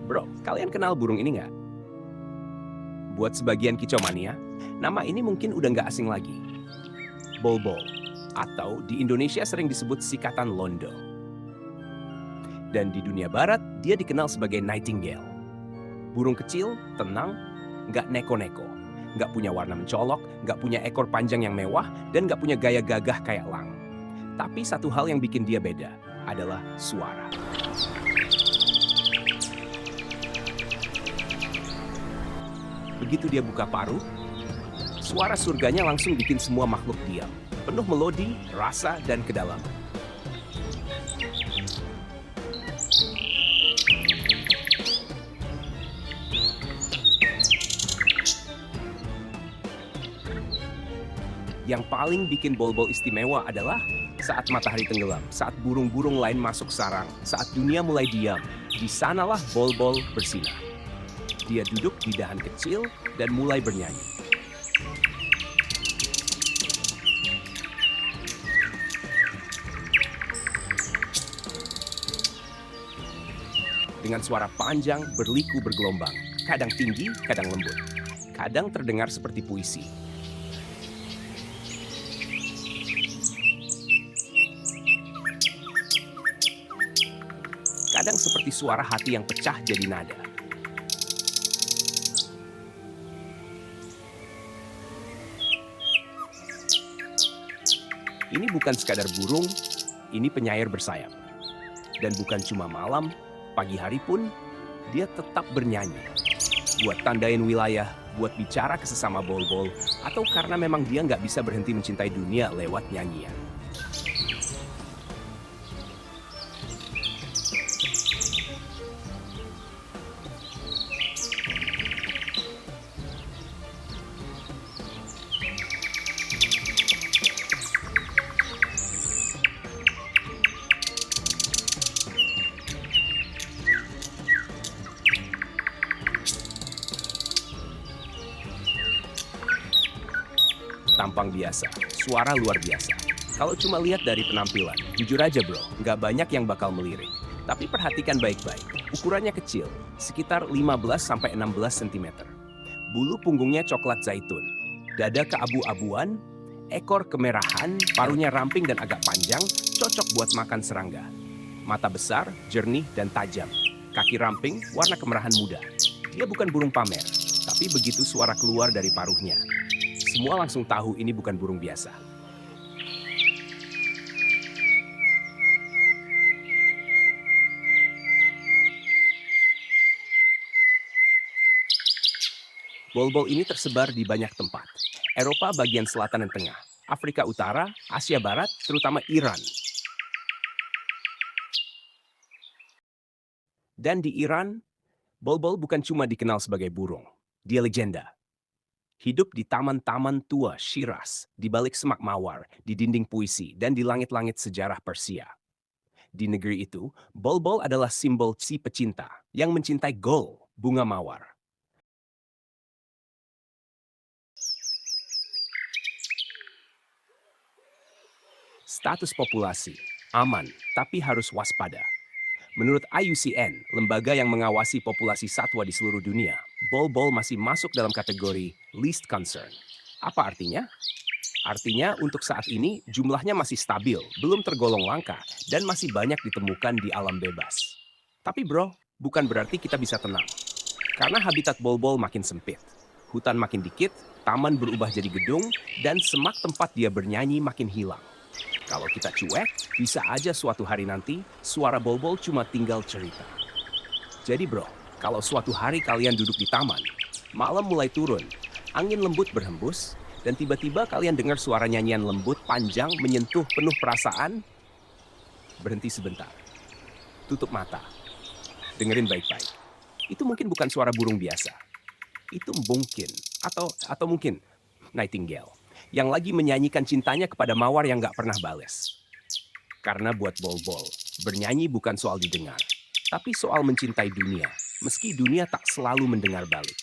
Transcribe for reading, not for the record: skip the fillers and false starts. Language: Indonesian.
Bro, kalian kenal burung ini nggak? Buat sebagian kicomania, nama ini mungkin udah nggak asing lagi. Bolbol, atau di Indonesia sering disebut sikatan londo. Dan di dunia barat, dia dikenal sebagai nightingale. Burung kecil, tenang, nggak neko-neko. Nggak punya warna mencolok, nggak punya ekor panjang yang mewah, dan nggak punya gaya gagah kayak elang. Tapi satu hal yang bikin dia beda adalah suara. Begitu dia buka paruh, suara surganya langsung bikin semua makhluk diam. Penuh melodi, rasa, dan kedalaman. Yang paling bikin Bolbol istimewa adalah saat matahari tenggelam, saat burung-burung lain masuk sarang, saat dunia mulai diam. Di sanalah Bolbol bersinar. Dia duduk di dahan kecil dan mulai bernyanyi. Dengan suara panjang, berliku bergelombang, kadang tinggi, kadang lembut, kadang terdengar seperti puisi. Kadang seperti suara hati yang pecah jadi nada. Ini bukan sekadar burung, ini penyair bersayap. Dan bukan cuma malam, pagi hari pun dia tetap bernyanyi. Buat tandain wilayah, buat bicara ke sesama Bolbol, atau karena memang dia nggak bisa berhenti mencintai dunia lewat nyanyian. Tampang biasa, suara luar biasa. Kalau cuma lihat dari penampilan, jujur aja bro, nggak banyak yang bakal melirik. Tapi perhatikan baik-baik, ukurannya kecil, sekitar 15-16 cm. Bulu punggungnya coklat zaitun, dada keabu-abuan, ekor kemerahan, paruhnya ramping dan agak panjang, cocok buat makan serangga. Mata besar, jernih, dan tajam. Kaki ramping, warna kemerahan muda. Dia bukan burung pamer, tapi begitu suara keluar dari paruhnya, semua langsung tahu ini bukan burung biasa. Bolbol ini tersebar di banyak tempat. Eropa bagian selatan dan tengah, Afrika Utara, Asia Barat, terutama Iran. Dan di Iran, Bolbol bukan cuma dikenal sebagai burung. Dia legenda. Hidup di taman-taman tua Shiraz, di balik semak mawar, di dinding puisi, dan di langit-langit sejarah Persia. Di negeri itu, Bolbol adalah simbol si pecinta yang mencintai gol, bunga mawar. Status populasi, aman, tapi harus waspada. Menurut IUCN, lembaga yang mengawasi populasi satwa di seluruh dunia, Bolbol masih masuk dalam kategori least concern. Apa artinya? Artinya untuk saat ini jumlahnya masih stabil, belum tergolong langka, dan masih banyak ditemukan di alam bebas. Tapi bro, bukan berarti kita bisa tenang. Karena habitat Bolbol makin sempit. Hutan makin dikit, taman berubah jadi gedung, dan semak tempat dia bernyanyi makin hilang. Kalau kita cuek, bisa aja suatu hari nanti suara Bolbol cuma tinggal cerita. Jadi bro, kalau suatu hari kalian duduk di taman, malam mulai turun, angin lembut berhembus, dan tiba-tiba kalian dengar suara nyanyian lembut panjang menyentuh penuh perasaan, berhenti sebentar. Tutup mata. Dengerin baik-baik. Itu mungkin bukan suara burung biasa. Itu mungkin, atau mungkin nightingale yang lagi menyanyikan cintanya kepada mawar yang gak pernah bales. Karena buat Bolbol, bernyanyi bukan soal didengar, tapi soal mencintai dunia, meski dunia tak selalu mendengar balik.